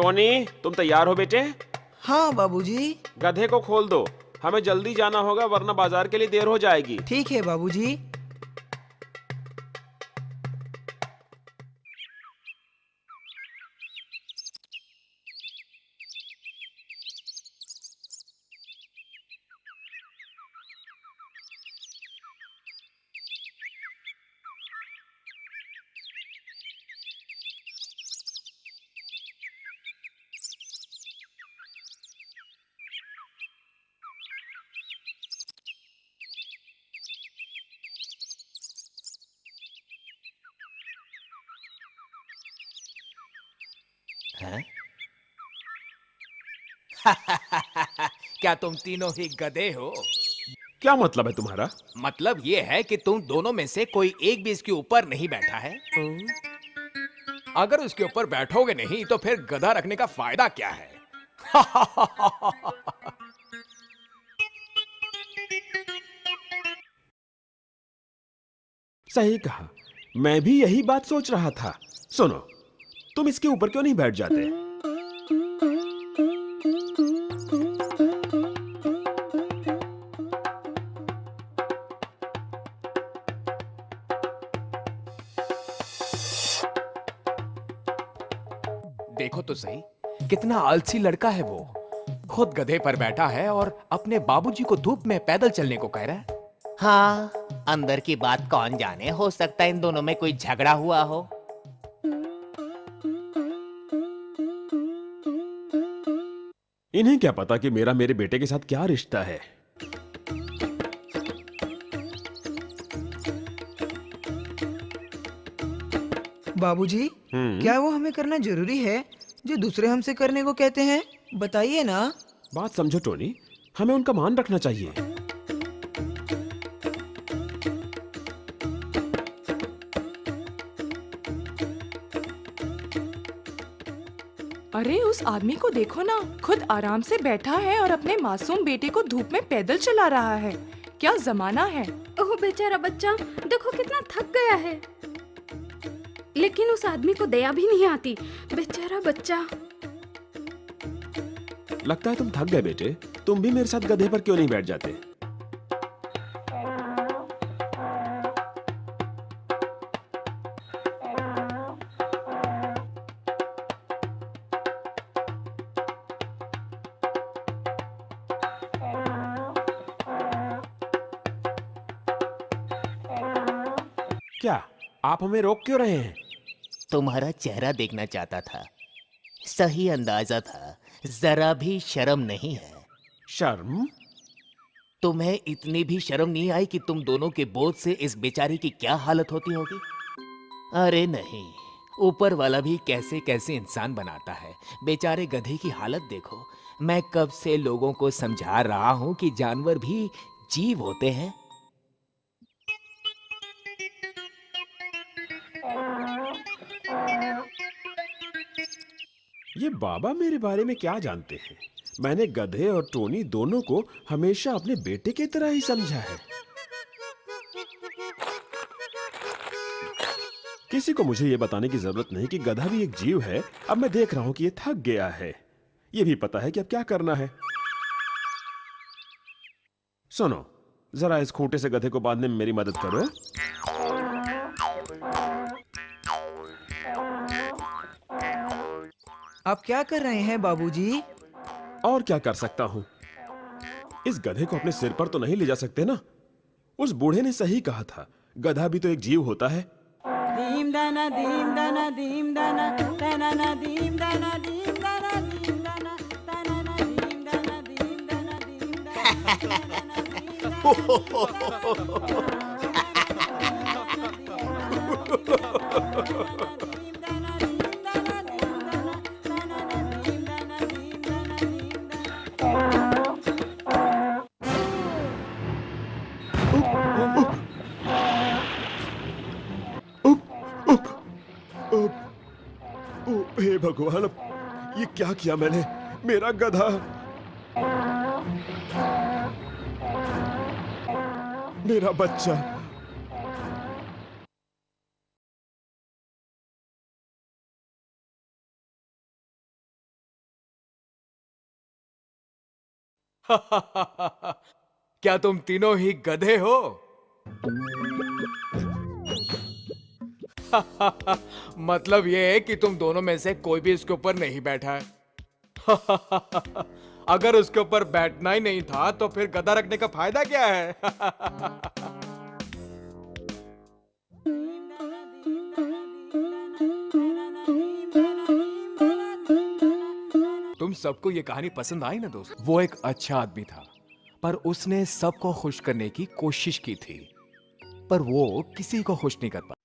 Tony, तुम तैयार हो बेटे? हाँ बाबूजी। गधे को खोल दो, हमें जल्दी जाना होगा वरना बाजार के लिए देर हो जाएगी। ठीक है बाबूजी। हैं? क्या तुम तीनों ही गधे हो? क्या मतलब है तुम्हारा? मतलब ये है कि तुम दोनों में से कोई एक भी इसके ऊपर नहीं बैठा है। अगर उसके ऊपर बैठोगे नहीं तो फिर गधा रखने का फायदा क्या है? सही कहा, मैं भी यही बात सोच रहा था। सुनो, तुम इसके ऊपर क्यों नहीं बैठ जाते? देखो तो सही, कितना आलसी लड़का है वो। खुद गधे पर बैठा है और अपने बाबूजी को धूप में पैदल चलने को कह रहा है। हाँ, अंदर की बात कौन जाने, हो सकता है इन दोनों में कोई झगड़ा हुआ हो। इन्हें क्या पता कि मेरा मेरे बेटे के साथ क्या रिश्ता है। बाबूजी, क्या वो हमें करना जरूरी है जो दूसरे हमसे करने को कहते हैं? बताइए ना। बात समझो टोनी, हमें उनका मान रखना चाहिए। अरे उस आदमी को देखो ना, खुद आराम से बैठा है और अपने मासूम बेटे को धूप में पैदल चला रहा है। क्या जमाना है। ओह बेचारा बच्चा, देखो कितना थक गया है। लेकिन उस आदमी को दया भी नहीं आती। बेचारा बच्चा। लगता है तुम थक गए बेटे, तुम भी मेरे साथ गधे पर क्यों नहीं बैठ जाते? क्या आप हमें रोक क्यों रहे हैं? तुम्हारा चेहरा देखना चाहता था। सही अंदाजा था, जरा भी शर्म नहीं है। शर्म? तुम्हें इतनी भी शर्म नहीं आई कि तुम दोनों के बोझ से इस बेचारी की क्या हालत होती होगी? अरे नहीं, ऊपर वाला भी कैसे कैसे इंसान बनाता है। बेचारे गधे की हालत देखो। मैं कब से लोगों को समझा रहा हूं कि जानवर भी जीव होते हैं। ये बाबा मेरे बारे में क्या जानते हैं? मैंने गधे और टोनी दोनों को हमेशा अपने बेटे की तरह ही समझा है। किसी को मुझे ये बताने की जरूरत नहीं कि गधा भी एक जीव है। अब मैं देख रहा हूं कि ये थक गया है। ये भी पता है कि अब क्या करना है। सुनो, जरा इस खूंटे से गधे को बांधने में मेरी मदद करो। आप क्या कर रहे हैं बाबूजी? और क्या कर सकता हूं? इस गधे को अपने सिर पर तो नहीं ले जा सकते ना। उस बूढ़े ने सही कहा था, गधा भी तो एक जीव होता है। दीम दाना दीम दाना दीम दाना दाना ना दीम दाना दीम दाना दीम दाना दाना ना दीम दाना दीम दाना दीम हे भगवान, अब ये क्या किया मैंने? मेरा गधा, मेरा बच्चा। क्या तुम तीनों ही गधे हो? मतलब ये है कि तुम दोनों में से कोई भी इसके ऊपर नहीं बैठा है। अगर उसके ऊपर बैठना ही नहीं था तो फिर गधा रखने का फायदा क्या है? तुम सबको ये कहानी पसंद आई ना दोस्त? वो एक अच्छा आदमी था, पर उसने सबको खुश करने की कोशिश की थी, पर वो किसी को खुश नहीं कर पाया।